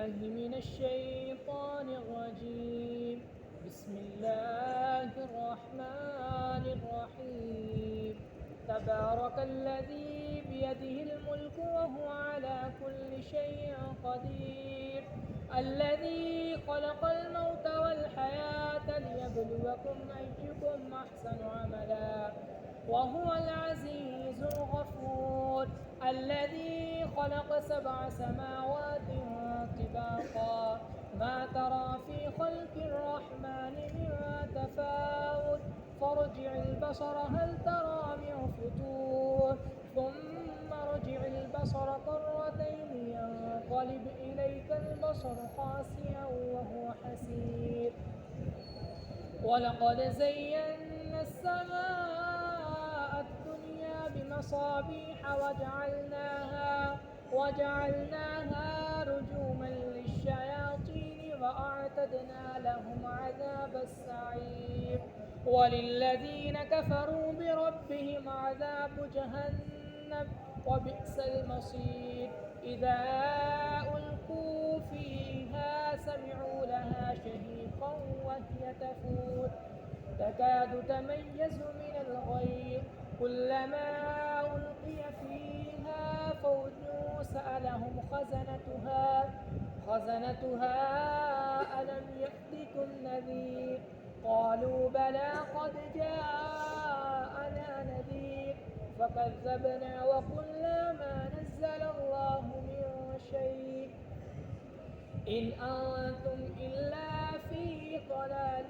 بالله من الشيطان الرجيم. بسم الله الرحمن الرحيم. تبارك الذي بيده الملك وهو على كل شيء قدير. الذي خلق الموت والحياة ليبلوكم أيكم أحسن عملا وهو العزيز الغفور. الذي خلق 7 سماوات طباقا ما ترى في خلق الرحمن من تفاوت فارجع البصر هل ترى من فطور ثم ارجع البصر كرتين ينقلب إليك البصر خاسئا وهو حسير. ولقد زينا السماء الدنيا بمصابيح وجعلناها رجوما للشياطين وأعتدنا لهم عذاب السعير. وللذين كفروا بربهم عذاب جهنم وبئس المصير. إذا ألقوا فيها سمعوا لها شهيقا وهي تفور تكاد تميز من الغيظ كلما ألقي فيها فوج سألهم خزنتها ألم يأتكم نذير قالوا بلى قد جاءنا نذير فكذبنا وقلنا ما نزل الله من شيء إن أنتم إلا في ضلال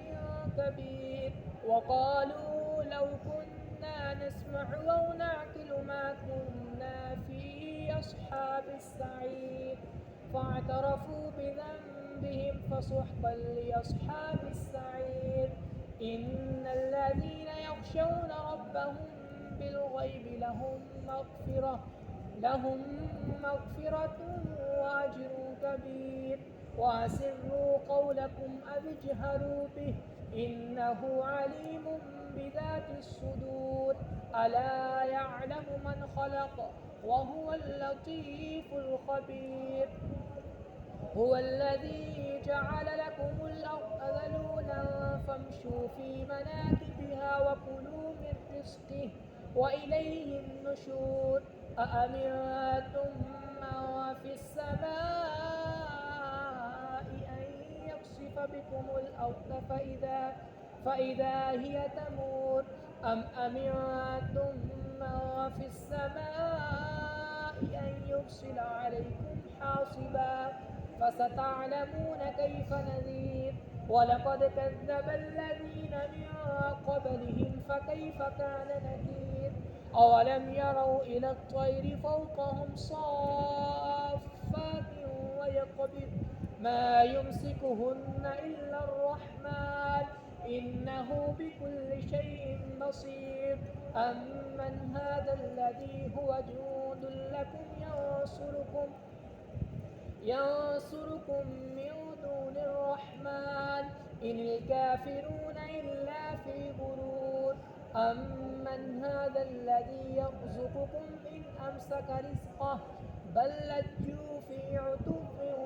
كبير. وقالوا لو كنا نسمع أو نعقل ما كنا في أصحاب السعير فاعترفوا بذنبهم فسحقا لأصحاب السعير. إن الذين يخشون ربهم بالغيب لهم مغفرة وأجر كبير. وأسروا قولكم أو اجهروا به إنه عليم بذات الصدور. ألا يعلم من خلق وهو اللطيف الخبير. هو الذي جعل لكم الأرض ذلولا فامشوا في مناكبها وكلوا من رزقه وإليه النشور. أأمنتم من في السماء أن يخسف بكم الأرض فإذا هي تمور أم أمنتم من في السماء أن يرسل عليكم حاصبا فستعلمون كيف نذير. ولقد كذب الذين من قبلهم فكيف كان نكير. أولم يروا إلى الطير فوقهم صافات ويقبض ما يمسكهن إلا الرحمن إنه بكل شيء بصير. أمن هذا الذي هو جند لكم ينصركم من دون الرحمن إن الكافرون إلا في غرور. أمن هذا الذي يرزقكم إن أمسك رزقه بل لجوا في عتو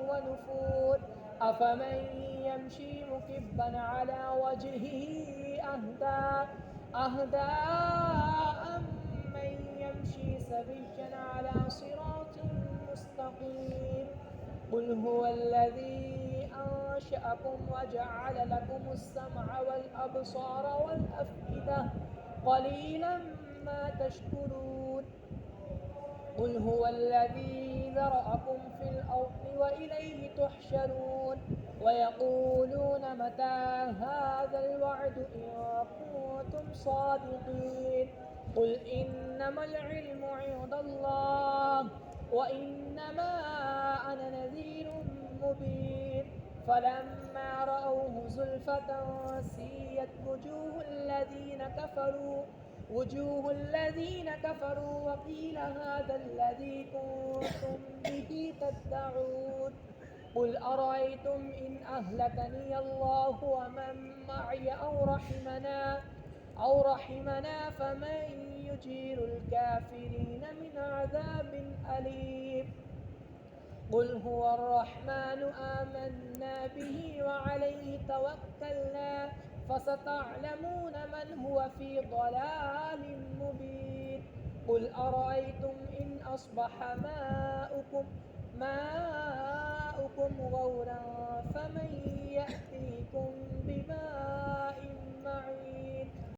ونفور. أفمن يمشي مكبا على وجهه أهدى أمن يمشي سويا على صراط مستقيم. قل هو الذي أنشأكم وجعل لكم السمع والأبصار والأفئدة قليلا ما تشكرون. قل هو الذي ذرأكم في الأرض وإليه تحشرون. ويقولون متى هذا الوعد إن كنتم صادقين. قل إنما العلم عند الله وإنما أنا نذير مبين. فلما رأوه زلفة سيئت وجوه الذين كفروا وقيل هذا الذي كنتم به تدعون. قل أرأيتم إن أهلكني الله ومن معي أو رحمنا فمن يجير الكافرين من عذاب أليم. قل هو الرحمن آمنا به وعليه توكلنا فستعلمون من هو في ضلال مبين قل أرأيتم إن أصبح ماؤكم غورا فمن يأتيكم